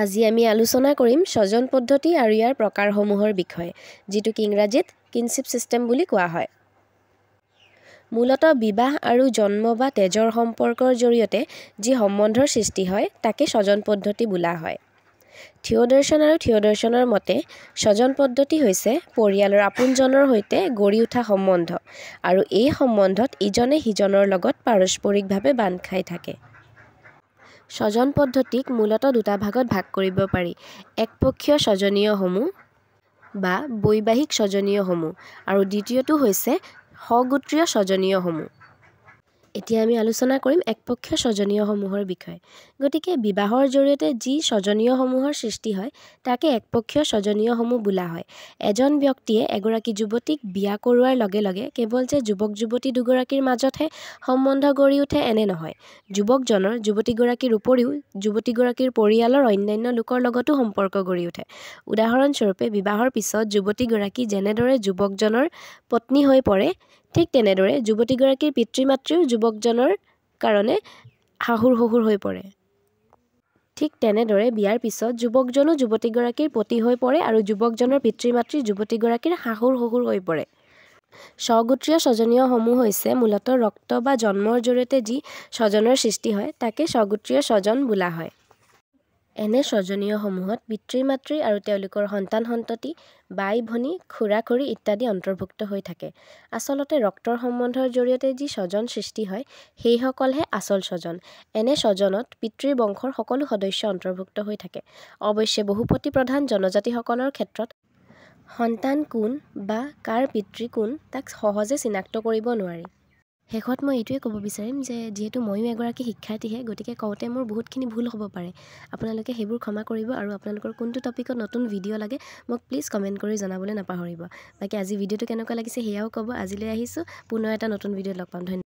আজি আমি আলোচনা কৰিম স্বজন পদ্ধতি আৰু ইয়াৰ প্ৰকাৰসমূহৰ বিষয়ে, যিটোক ইংৰাজীত কিনশ্বিপ ছিষ্টেম বুলি কোৱা হয়। মূলতঃ বিবাহ আৰু জন্ম বা তেজৰ সম্পৰ্কৰ জৰিয়তে যি সম্বন্ধৰ সৃষ্টি হয় তাকে স্বজন পদ্ধতি বোলা হয়। থিওডৰছন আৰু থিওডৰছনৰ মতে স্বজন পদ্ধতি হৈছে পৰিয়ালৰ আপোনজনৰ সৈতে গঢ়ি উঠা সম্বন্ধ আৰু এই সম্বন্ধত ইজনে সিজনৰ লগত পাৰস্পৰিকভাৱে বান্ধ খাই থাকে। স্বজন পদ্ধতিক মূলতঃ দুটা ভাগত ভাগ কৰিব পাৰি: একপক্ষীয় স্বজনীয় সমূহ বা বৈবাহিক স্বজনীয় সমূহ আৰু দ্বিতীয়টো হৈছে সগোত্ৰীয় স্বজনীয় সমূহ। এতিয়া আমি আলোচনা কৰিম একপক্ষীয় স্বজনীয় সমূহৰ বিষয়ে। গতিকে বিবাহৰ জৰিয়তে যি স্বজনীয় সমূহৰ সৃষ্টি হয় তাকে একপক্ষীয় স্বজনীয় সমূহ বোলা হয়। এজন ব্যক্তিয়ে এগৰাকী যুৱতীক বিয়া কৰোৱাৰ লগে লগে কেৱল যে যুৱক যুৱতী দুগৰাকীৰ মাজতহে সম্বন্ধ গঢ়ি উঠে এনে নহয়। যুৱকজনৰ যুৱতীগৰাকীৰ উপৰিও যুৱতীগৰাকীৰ পৰিয়ালৰ অন্যান্য লোকৰ লগতো সম্পৰ্ক গঢ়ি উঠে। উদাহৰণস্বৰূপে বিবাহৰ পিছত যুৱতীগৰাকী যেনেদৰে যুৱকজনৰ পত্নী হৈ পৰে, ঠিক তেনেদৰে যুৱতীগৰাকীৰ পিতৃ মাতৃও যুৱকজনৰ কাৰণে শাহুৰ শহুৰ হৈ পৰে। ঠিক তেনেদৰে বিয়াৰ পিছত যুৱকজনো যুৱতীগৰাকীৰ পতি হৈ পৰে আৰু যুৱকজনৰ পিতৃ মাতৃ যুৱতীগৰাকীৰ শাহুৰ শহুৰ হৈ পৰে। স্বগোত্ৰীয় স্বজনীয় সমূহ হৈছে মূলতঃ ৰক্ত বা জন্মৰ জৰিয়তে যি স্বজনৰ সৃষ্টি হয় তাকে স্বগোত্ৰীয় স্বজন বোলা হয়। এনে স্বজনীয় সমূহত পিতৃ মাতৃ আৰু তেওঁলোকৰ সন্তান সন্ততি, বাই ভনী, খুৰা খুৰী ইত্যাদি অন্তৰ্ভুক্ত হৈ থাকে। আচলতে ৰক্তৰ সম্বন্ধৰ জৰিয়তে যি স্বজন সৃষ্টি হয় সেইসকলহে আচল স্বজন। এনে স্বজনত পিতৃৰ বংশৰ সকলো সদস্য অন্তৰ্ভুক্ত হৈ থাকে। অৱশ্যে বহুপতি প্ৰধান জনজাতিসকলৰ ক্ষেত্ৰত সন্তান কোন বা কাৰ পিতৃ কোন তাক সহজে চিনাক্ত কৰিব নোৱাৰি। শেষত মই এইটোৱে ক'ব বিচাৰিম যে যিহেতু ময়ো এগৰাকী শিক্ষাৰ্থীহে, গতিকে কওঁতে মোৰ বহুতখিনি ভুল হ'ব পাৰে। আপোনালোকে সেইবোৰ ক্ষমা কৰিব আৰু আপোনালোকৰ কোনটো টপিকত নতুন ভিডিঅ' লাগে মোক প্লিজ কমেণ্ট কৰি জনাবলৈ নাপাহৰিব। বাকী আজি ভিডিঅ'টো কেনেকুৱা লাগিছে সেয়াও ক'ব। আজিলৈ আহিছোঁ, পুনৰ এটা নতুন ভিডিঅ'ত লগ পাম। ধন্যবাদ।